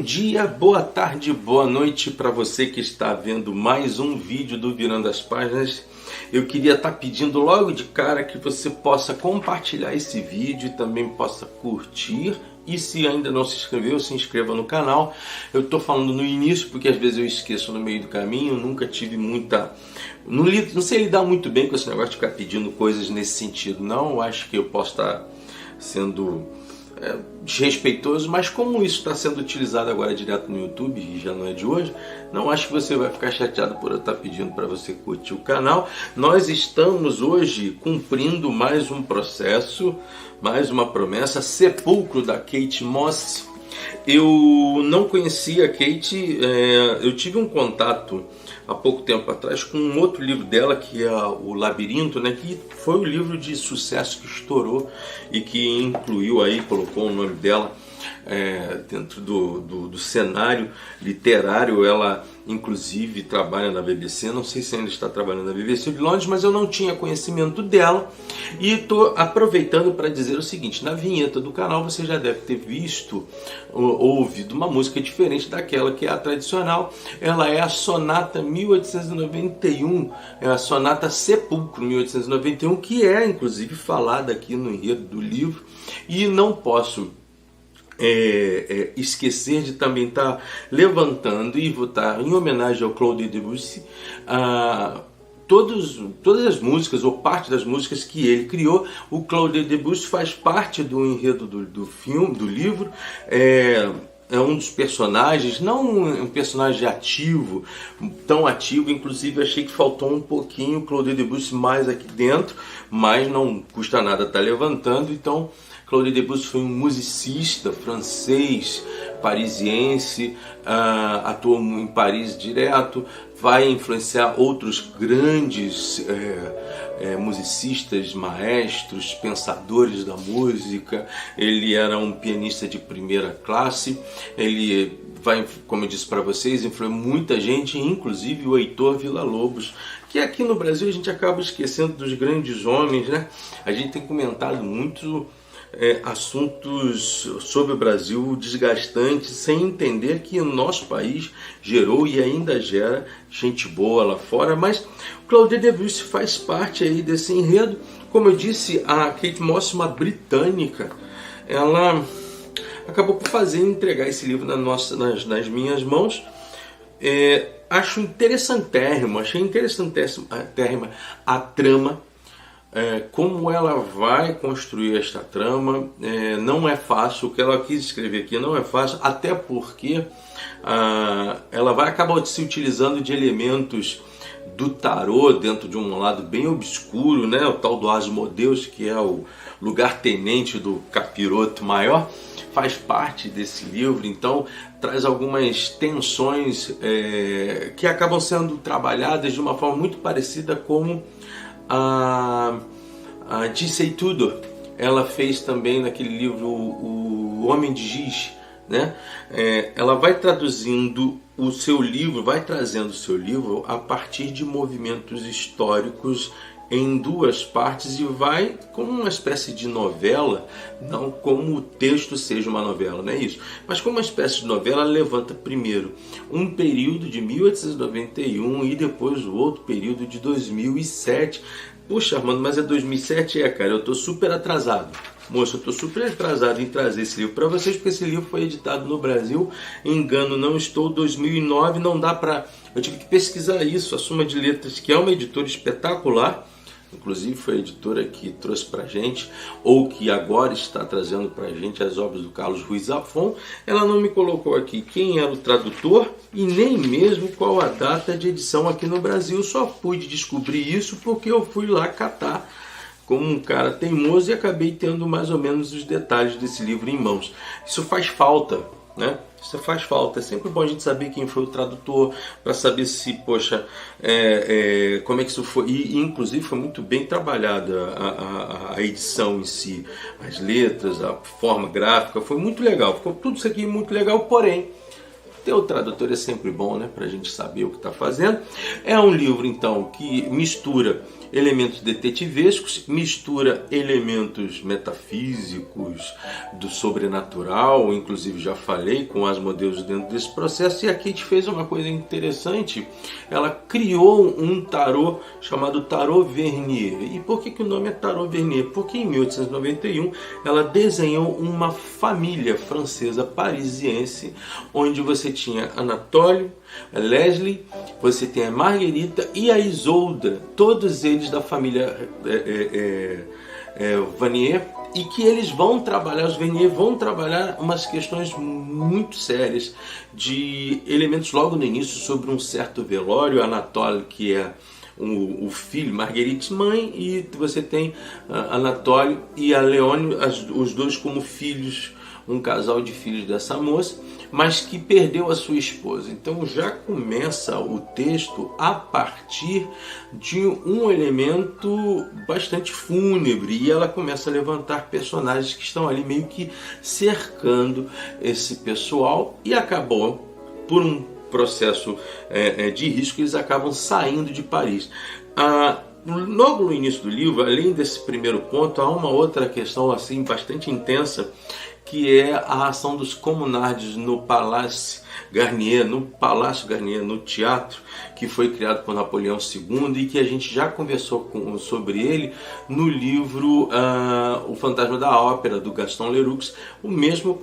dia, boa tarde, boa noite para você que está vendo mais um vídeo do Virando as Páginas. Eu queria estar pedindo logo de cara que você possa compartilhar esse vídeo e também possa curtir. E se ainda não se inscreveu, se inscreva no canal. Eu estou falando no início porque às vezes eu esqueço no meio do caminho. Nunca tive muita... Não sei lidar muito bem com esse negócio de ficar pedindo coisas nesse sentido. Não, eu acho que eu posso estar sendo desrespeitoso, mas como isso está sendo utilizado agora direto no YouTube e já não é de hoje, não acho que você vai ficar chateado por eu estar pedindo para você curtir o canal. Nós estamos hoje cumprindo mais um processo, mais uma promessa, Sepulcro, da Kate Moss. Eu não conhecia a Kate, eu tive um contato há pouco tempo atrás com um outro livro dela, que é o Labirinto, né, que foi o livro de sucesso que estourou e que incluiu aí, colocou o nome dela dentro do cenário literário. Ela inclusive trabalha na BBC, não sei se ainda está trabalhando na BBC de Londres, mas eu não tinha conhecimento dela e estou aproveitando para dizer o seguinte: na vinheta do canal você já deve ter visto ou ouvido uma música diferente daquela que é a tradicional. Ela é a Sonata 1891, é a Sonata Sepulcro 1891, que é inclusive falada aqui no enredo do livro, e não posso esquecer de também estar levantando e votar em homenagem ao Claude Debussy todas as músicas ou parte das músicas que ele criou. O Claude Debussy faz parte do enredo do filme, do livro. É um dos personagens, não um personagem ativo, tão ativo, inclusive achei que faltou um pouquinho o Claude Debussy mais aqui dentro, mas não custa nada estar levantando. Então, Claude Debussy foi um musicista francês, parisiense, atuou em Paris direto, vai influenciar outros grandes musicistas, maestros, pensadores da música. Ele era um pianista de primeira classe, ele vai, como eu disse para vocês, influenciou muita gente, inclusive o Heitor Villa-Lobos, que aqui no Brasil a gente acaba esquecendo dos grandes homens, né? A gente tem comentado muito assuntos sobre o Brasil desgastantes, sem entender que o nosso país gerou e ainda gera gente boa lá fora. Mas o Claude Debussy faz parte aí desse enredo. Como eu disse, a Kate Moss, uma britânica, ela acabou por entregar esse livro nas minhas mãos. Acho interessantérrimo, achei interessantérrima a trama. Como ela vai construir esta trama, não é fácil. O que ela quis escrever aqui não é fácil, até porque ela vai acabar se utilizando de elementos do tarô dentro de um lado bem obscuro, né? O tal do Asmodeus, que é o lugar-tenente do capiroto maior, faz parte desse livro. Então traz algumas tensões que acabam sendo trabalhadas de uma forma muito parecida como a Dissei Tudo ela fez também naquele livro O Homem de Giz, né? Ela vai traduzindo o seu livro, vai trazendo o seu livro a partir de movimentos históricos em duas partes, e vai como uma espécie de novela, não como o texto seja uma novela, não é isso, mas como uma espécie de novela. Ela levanta primeiro um período de 1891 e depois o outro período de 2007. Puxa, Armando, mas é 2007? Cara, eu estou super atrasado. Moça, eu estou super atrasado em trazer esse livro para vocês, porque esse livro foi editado no Brasil, engano não estou, 2009, não dá para... Eu tive que pesquisar isso. A Suma de Letras, que é uma editora espetacular, inclusive foi a editora que trouxe para a gente, ou que agora está trazendo para a gente, as obras do Carlos Ruiz Zafón. Ela não me colocou aqui quem era o tradutor e nem mesmo qual a data de edição aqui no Brasil. Só pude descobrir isso porque eu fui lá catar como um cara teimoso e acabei tendo mais ou menos os detalhes desse livro em mãos. Isso faz falta, né? Isso faz falta. É sempre bom a gente saber quem foi o tradutor, para saber se, poxa, como é que isso foi. E inclusive foi muito bem trabalhada a edição em si, as letras, a forma gráfica, foi muito legal. Ficou tudo isso aqui muito legal, porém Ter o tradutor é sempre bom, né, para a gente saber o que está fazendo. É um livro, então, que mistura elementos detetivescos, mistura elementos metafísicos, do sobrenatural, inclusive já falei com Asmodeus dentro desse processo, e a Kate fez uma coisa interessante, ela criou um tarô chamado Tarô Vernier. E por que o nome é Tarô Vernier? Porque em 1891 ela desenhou uma família francesa parisiense, onde você tinha Anatole, Leslie, você tem a Marguerita e a Isolda, todos eles da família Vanier, e que eles vão trabalhar, os Vernier vão trabalhar umas questões muito sérias de elementos logo no início sobre um certo velório. Anatole, que é o filho, Marguerite mãe, e você tem Anatole e a Leone, os dois como filhos, um casal de filhos dessa moça, mas que perdeu a sua esposa. Então já começa o texto a partir de um elemento bastante fúnebre, e ela começa a levantar personagens que estão ali meio que cercando esse pessoal, e acabou, por um processo de risco, eles acabam saindo de Paris. Logo no início do livro, além desse primeiro ponto, há uma outra questão assim bastante intensa, que é a ação dos comunards no Palácio Garnier, no teatro que foi criado por Napoleão II, e que a gente já conversou sobre ele no livro O Fantasma da Ópera, do Gaston Leroux, o mesmo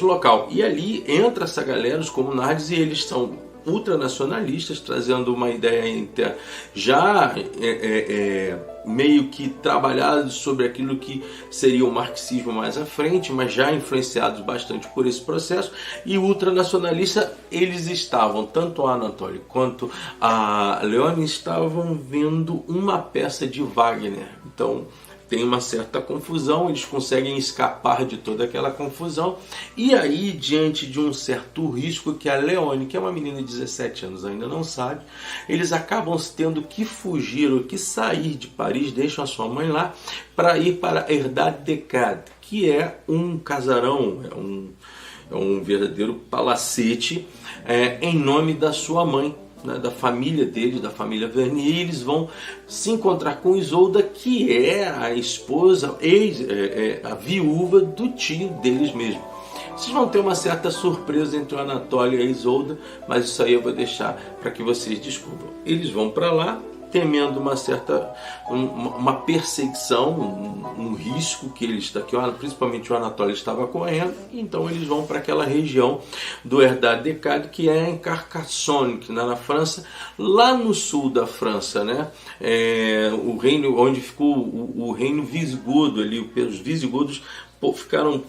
local. E ali entra essa galera, os comunards, e eles são ultranacionalistas, trazendo uma ideia já meio que trabalhados sobre aquilo que seria o marxismo mais à frente, mas já influenciados bastante por esse processo. E ultranacionalista, eles estavam, tanto a Anatole quanto a Leone, estavam vendo uma peça de Wagner. Então tem uma certa confusão, eles conseguem escapar de toda aquela confusão, e aí, diante de um certo risco que a Leone, que é uma menina de 17 anos, ainda não sabe, eles acabam tendo que fugir ou que sair de Paris, deixam a sua mãe lá para ir para Herdade de Cade, que é um casarão, é um verdadeiro palacete em nome da sua mãe, da família deles, da família Vernier. E eles vão se encontrar com Isolda, que é a esposa, a viúva do tio deles mesmo. Vocês vão ter uma certa surpresa entre o Anatole e a Isolda, mas isso aí eu vou deixar para que vocês descubram. Eles vão para lá, temendo uma perseguição, um risco que principalmente o Anatole estava correndo. Então eles vão para aquela região do Herdade de Cade, que é em Carcassonne, que na França, lá no sul da França, né? O reino onde ficou o reino visigodo ali, os visigodos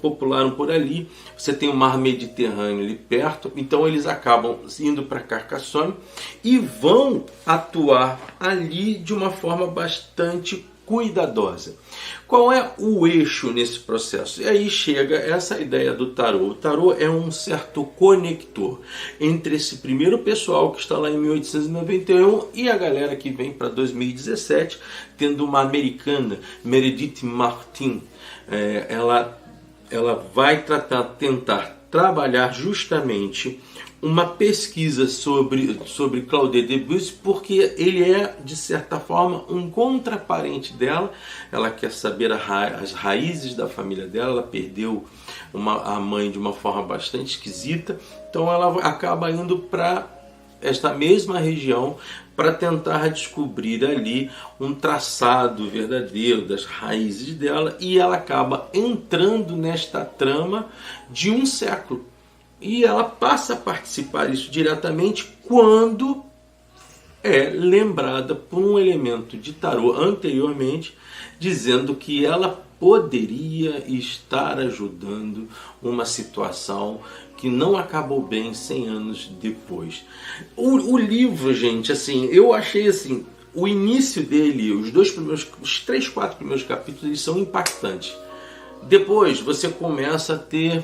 popularam por ali. Você tem o mar Mediterrâneo ali perto, então eles acabam indo para Carcassonne e vão atuar ali de uma forma bastante cuidadosa. Qual é o eixo nesse processo? E aí chega essa ideia do tarô. O tarô é um certo conector entre esse primeiro pessoal que está lá em 1891 e a galera que vem para 2017, tendo uma americana, Meredith Martin. Ela vai tentar trabalhar justamente uma pesquisa sobre Claudel Debussy, porque ele é, de certa forma, um contraparente dela. Ela quer saber as raízes da família dela. Ela perdeu a mãe de uma forma bastante esquisita, então ela acaba indo para esta mesma região para tentar descobrir ali um traçado verdadeiro das raízes dela, e ela acaba entrando nesta trama de um século. E ela passa a participar disso diretamente quando é lembrada por um elemento de tarô anteriormente, dizendo que ela poderia estar ajudando uma situação que não acabou bem 100 anos depois. O livro, gente, assim, eu achei assim, o início dele, os 3, 4 primeiros capítulos, eles são impactantes. Depois você começa a ter...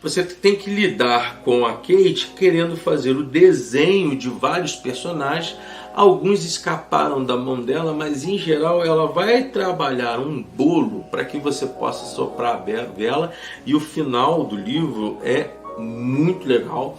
Você tem que lidar com a Kate querendo fazer o desenho de vários personagens. Alguns escaparam da mão dela, mas em geral ela vai trabalhar um bolo para que você possa soprar a vela. E o final do livro é muito legal,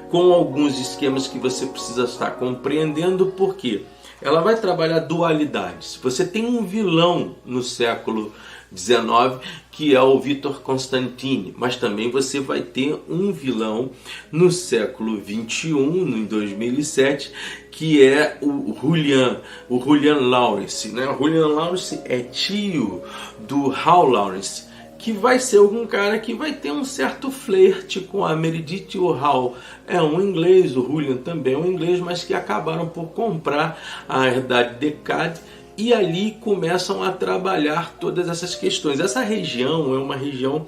com alguns esquemas que você precisa estar compreendendo, porque ela vai trabalhar dualidades. Você tem um vilão no século XIX, que é o Victor Constantine, mas também você vai ter um vilão no século XXI, em 2007, que é o Julian Lawrence, né? O Julian Lawrence é tio do Hal Lawrence, que vai ser algum cara que vai ter um certo flerte com a Meredith. O Hal é um inglês, o Julian também é um inglês, mas que acabaram por comprar a herdade Deckard, e ali começam a trabalhar todas essas questões. Essa região é uma região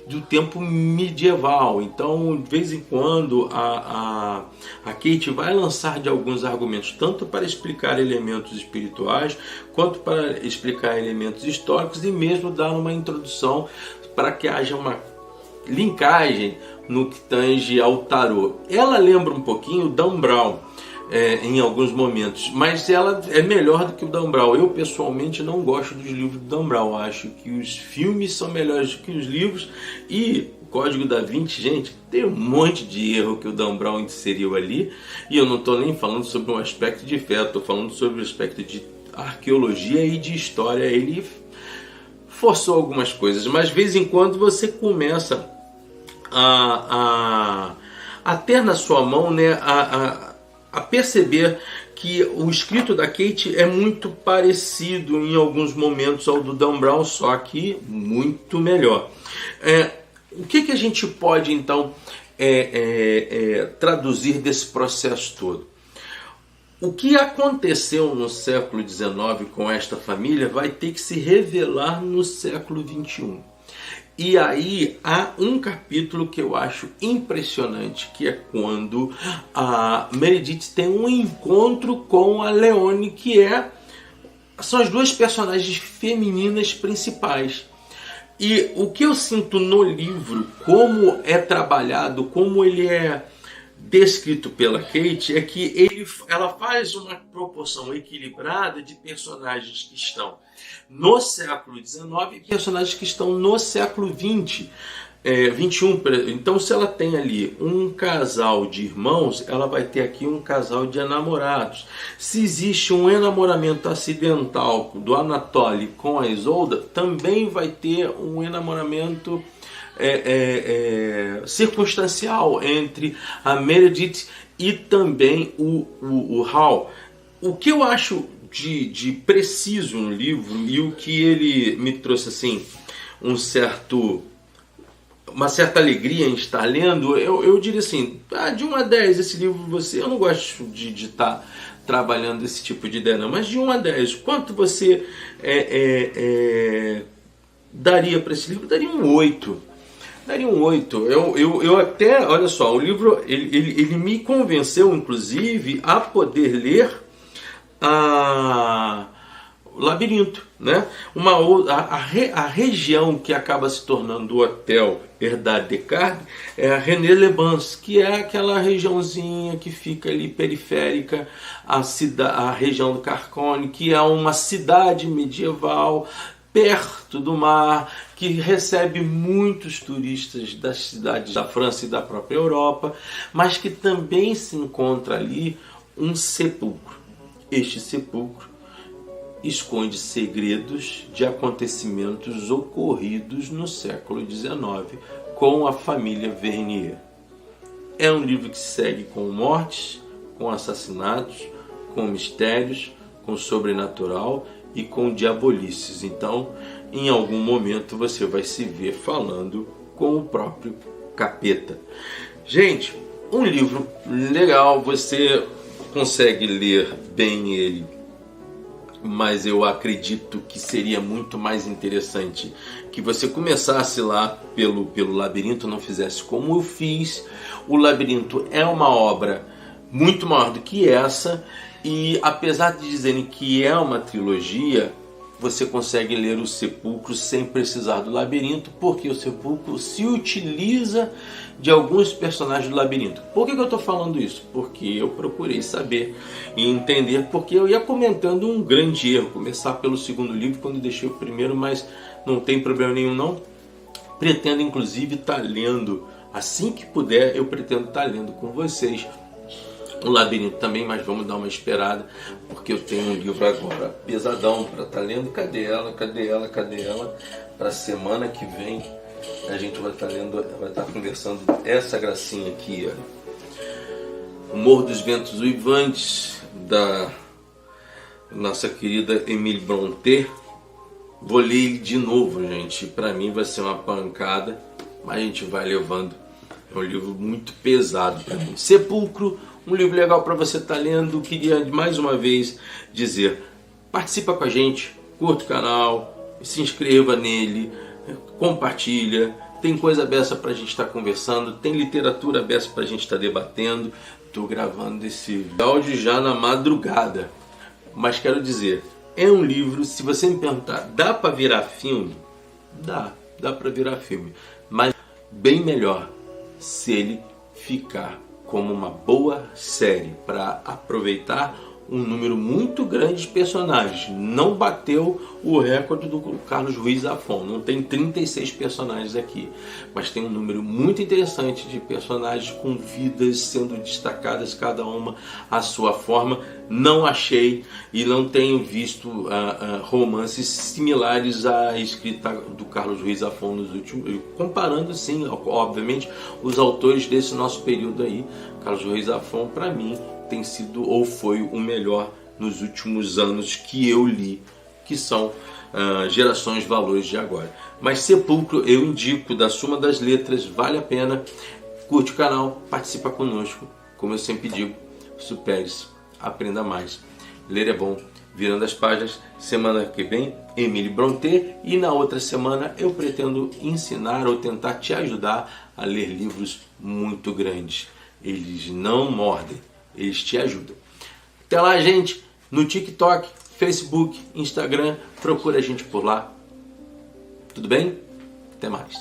do tempo medieval, então de vez em quando a Kate vai lançar de alguns argumentos, tanto para explicar elementos espirituais, quanto para explicar elementos históricos, e mesmo dar uma introdução para que haja uma linkagem no que tange ao tarô. Ela lembra um pouquinho o Dan Brown, em alguns momentos, mas ela é melhor do que o Dan Brown. Eu pessoalmente não gosto dos livros do Dan Brown, acho que os filmes são melhores do que os livros, e o Código da Vinci, gente, tem um monte de erro que o Dan Brown inseriu ali, e eu não estou nem falando sobre um aspecto de fé, estou falando sobre o aspecto de arqueologia e de história. Ele forçou algumas coisas, mas de vez em quando você começa a ter na sua mão, né, a perceber que o escrito da Kate é muito parecido em alguns momentos ao do Dan Brown, só que muito melhor. O que a gente pode então traduzir desse processo todo? O que aconteceu no século XIX com esta família vai ter que se revelar no século XXI. E aí há um capítulo que eu acho impressionante, que é quando a Meredith tem um encontro com a Leone, que são as duas personagens femininas principais. E o que eu sinto no livro, como é trabalhado, como ele é descrito pela Kate, é que ela faz uma proporção equilibrada de personagens que estão no século XIX e personagens que estão no século XX, XXI. Então, se ela tem ali um casal de irmãos, ela vai ter aqui um casal de enamorados. Se existe um enamoramento acidental do Anatoly com a Isolda, também vai ter um enamoramento circunstancial entre a Meredith e também o Hal. O que eu acho de preciso no livro, e o que ele me trouxe assim uma certa alegria em estar lendo, eu diria assim, de 1 a 10 esse livro, eu não gosto de estar trabalhando esse tipo de ideia não, mas de 1 a 10, quanto você daria para esse livro? Daria um 8. Daria um 8. Eu até, olha só, o livro ele me convenceu, inclusive, a poder ler o Labirinto, né? A região que acaba se tornando o hotel Herdade Deckard é a René-les-Bains, que é aquela regiãozinha que fica ali periférica à região do Carcassonne, que é uma cidade medieval perto do mar, que recebe muitos turistas das cidades da França e da própria Europa, mas que também se encontra ali um sepulcro. Este sepulcro esconde segredos de acontecimentos ocorridos no século XIX com a família Vernier. É um livro que segue com mortes, com assassinatos, com mistérios, com sobrenatural e com diabolices. Então, em algum momento você vai se ver falando com o próprio capeta. Gente, um livro legal, você consegue ler bem ele, mas eu acredito que seria muito mais interessante que você começasse lá pelo Labirinto, não fizesse como eu fiz. O Labirinto é uma obra muito maior do que essa, e apesar de dizerem que é uma trilogia, você consegue ler o Sepulcro sem precisar do Labirinto, porque o Sepulcro se utiliza de alguns personagens do Labirinto. Por que eu estou falando isso? Porque eu procurei saber e entender, porque eu ia comentando um grande erro, começar pelo segundo livro quando deixei o primeiro, mas não tem problema nenhum não. Pretendo inclusive estar lendo Assim que puder, eu pretendo estar lendo com vocês o Labirinto também, mas vamos dar uma esperada, porque eu tenho um livro agora pesadão para estar lendo. Cadê ela? Para a semana que vem a gente vai estar lendo, vai estar conversando essa gracinha aqui, ó. O Morro dos Ventos Uivantes, da nossa querida Émile Brontë. Vou ler ele de novo, gente. Para mim vai ser uma pancada, mas a gente vai levando. É um livro muito pesado para mim. Sepulcro, um livro legal para você estar lendo. Queria mais uma vez dizer, participa com a gente, curta o canal, se inscreva nele, compartilha. Tem coisa beça para a gente estar conversando, tem literatura beça para a gente estar debatendo. Estou gravando esse áudio já na madrugada, mas quero dizer, é um livro, se você me perguntar, dá para virar filme? Dá para virar filme, mas bem melhor se ele ficar como uma boa série para aproveitar um número muito grande de personagens. Não bateu o recorde do Carlos Ruiz Zafón, não tem 36 personagens aqui, mas tem um número muito interessante de personagens com vidas sendo destacadas, cada uma à sua forma. Não achei e não tenho visto romances similares à escrita do Carlos Ruiz Zafón nos últimos, comparando sim, obviamente, os autores desse nosso período aí. Carlos Ruiz Zafón, para mim, tem sido ou foi o melhor nos últimos anos que eu li, que são Gerações Valores de Agora. Mas Sepulcro eu indico, da Suma das Letras, vale a pena. Curte o canal, participa conosco, como eu sempre digo, supere-se, aprenda mais. Ler é bom. Virando as páginas, semana que vem, Émile Brontë, e na outra semana eu pretendo ensinar ou tentar te ajudar a ler livros muito grandes. Eles não mordem, eles te ajudam. Até lá, gente, no TikTok, Facebook, Instagram, procura a gente por lá. Tudo bem? Até mais.